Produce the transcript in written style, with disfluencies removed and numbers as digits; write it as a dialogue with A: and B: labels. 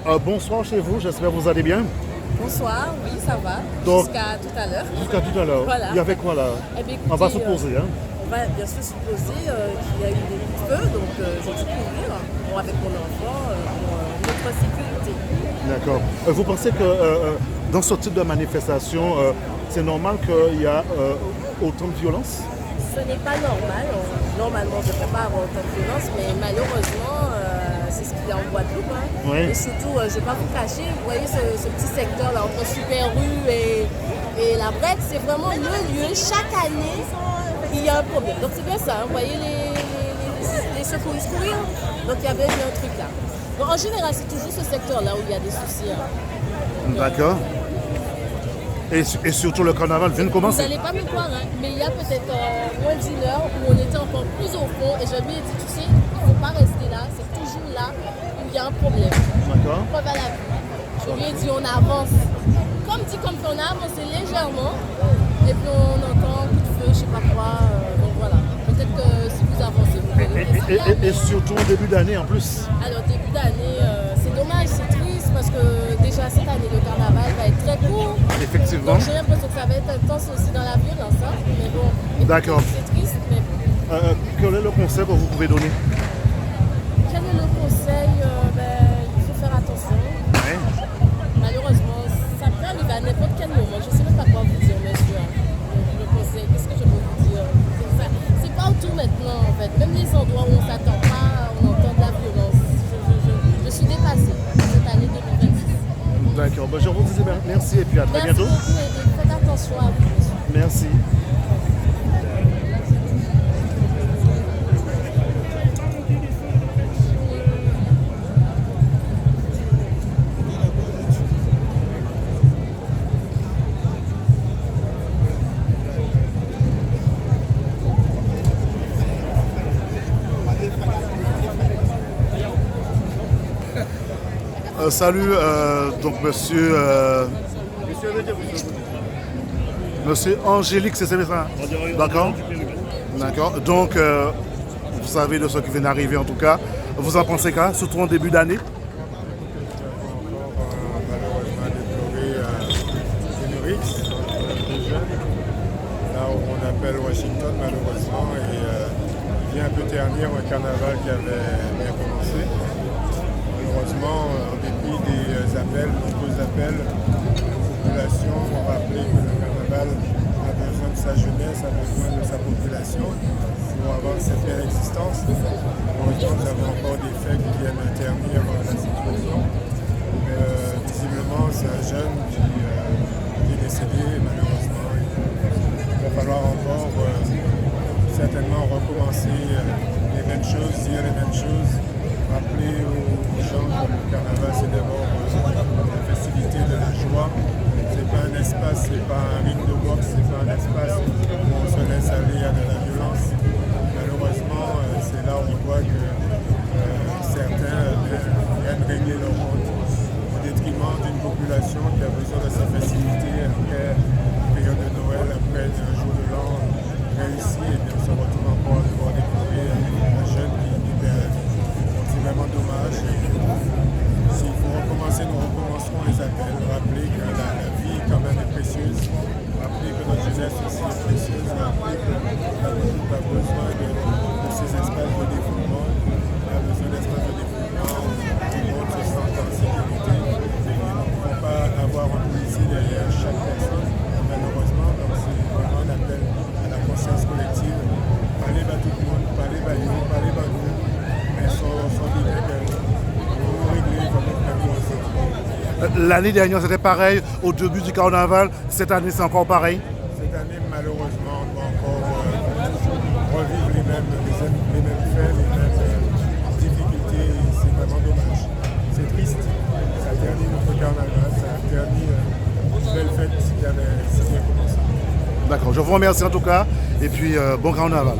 A: Bonsoir chez vous, j'espère que vous allez bien.
B: Bonsoir, oui, ça va.
A: Donc-
B: Jusqu'à tout à l'heure.
A: Jusqu'à tout à l'heure.
B: Voilà.
A: Il y avait quoi là?
B: Eh bien,
A: On va
B: écoutez,
A: supposer, hein.
B: On va bien sûr supposer qu'il y a eu des coups de feu, donc j'ai dû courir avec mon enfant pour notre sécurité.
A: D'accord. Vous pensez que dans ce type de manifestation, c'est normal qu'il y a autant de violence?
B: Ce n'est pas normal. Normalement, je ne devrais pas avoir autant de violence, mais malheureusement, c'est ce qu'il y a en Guadeloupe. Hein.
A: Oui.
B: Et surtout, je ne vais pas vous cacher, vous voyez ce petit secteur-là entre Super Rue et la Brette, c'est vraiment le lieu. Chaque année, il y a un problème. Donc c'est bien ça, hein. Vous voyez les secouristes courir. Donc il y avait un truc là. Donc, en général, c'est toujours ce secteur-là où il y a des soucis. Hein.
A: D'accord. Et surtout le carnaval vient de
B: Vous
A: commencer.
B: n'allez pas me croire, hein, mais il y a peut-être moins d'une heure où on était encore plus au fond et je lui ai dit, tu sais, il ne faut pas rester là, c'est toujours là où il y a un problème.
A: D'accord.
B: Preuve à la vue. Je lui ai dit, on avance. Comme dit, comme on a avancé légèrement, et puis on entend un coup de feu, je ne sais pas quoi. Donc voilà, peut-être que si vous avancez, vous verrez.
A: Et surtout au début d'année en plus.
B: Alors début d'année, c'est dommage, c'est triste parce que déjà cette année le carnaval va être très court.
A: Effectivement.
B: Donc j'ai l'impression que ça va être intense aussi dans la violence, hein. Mais bon, écoutez,
A: D'accord.
B: c'est triste, mais bon.
A: Quel est le conseil que vous pouvez donner?
B: Quel est le conseil? Il faut faire attention.
A: Hein?
B: Malheureusement, ça peut arriver à n'importe quel moment. Je ne sais même pas quoi vous dire, monsieur. Le conseil, qu'est-ce que je peux vous dire? C'est pas autour maintenant, en fait. Même les endroits où on ne s'attend pas, on entend de la violence. Je suis dépassée cette année 2026.
A: D'accord. Je vous dis merci et puis à très
B: Merci
A: bientôt.
B: beaucoup et faites attention à vous, monsieur.
A: Merci. Salut, donc monsieur Angélique, c'est ça? D'accord. D'accord. Donc, vous savez de ce qui vient d'arriver en tout cas. Vous en pensez quoi, surtout en début d'année?
C: Malheureusement déploré pénurie de jeunes, là où on appelle Washington malheureusement, et il vient un peu ternir un carnaval qui avait bien commencé. Malheureusement, en dépit des appels, nombreux appels, la population ont rappelé que le carnaval a besoin de sa jeunesse, a besoin de sa population pour avoir cette belle existence. Malheureusement, nous avons encore des faits qui viennent ternir la situation. Visiblement, c'est un jeune qui est décédé, malheureusement. Il va falloir encore certainement recommencer les mêmes choses, dire les mêmes choses, rappeler aux gens que le carnaval, c'est d'abord la festivité de la joie. C'est pas un espace, c'est pas un ring de boxe, c'est pas un espace où on se laisse aller à de la violence. Malheureusement, c'est là où on voit que certains viennent régler leur compte au détriment d'une population qui a besoin de sa festivité après une période de Noël, après un jour de l'an réussi, et bien on se retrouve encore à devoir découvrir un jeune qui perd la vie. Donc c'est vraiment dommage. S'il faut recommencer, nous recommencerons les appels. Rappeler que la vie quand même est précieuse. Rappeler que notre jeunesse aussi est précieuse. Rappeler que la Guadeloupe a besoin de ces espaces de développement. On a besoin d'espaces de développement où tout le monde se sent en sécurité. Et nous ne pouvons pas avoir un policier derrière chaque personne, malheureusement. Donc c'est vraiment un appel à la conscience collective. Parlez à tout le monde, parlez à nous, parlez à nous. Mais sans dire que nous régler comme notre famille aussi.
A: L'année dernière, c'était pareil au début du carnaval. Cette année, c'est encore pareil.
C: Cette année, malheureusement, on doit encore revivre les mêmes faits, les mêmes difficultés. Et c'est vraiment dommage. C'est triste. Ça ternit notre carnaval, ça ternit une belle fête qui avait si bien commencé.
A: D'accord. Je vous remercie en tout cas. Et puis, bon carnaval.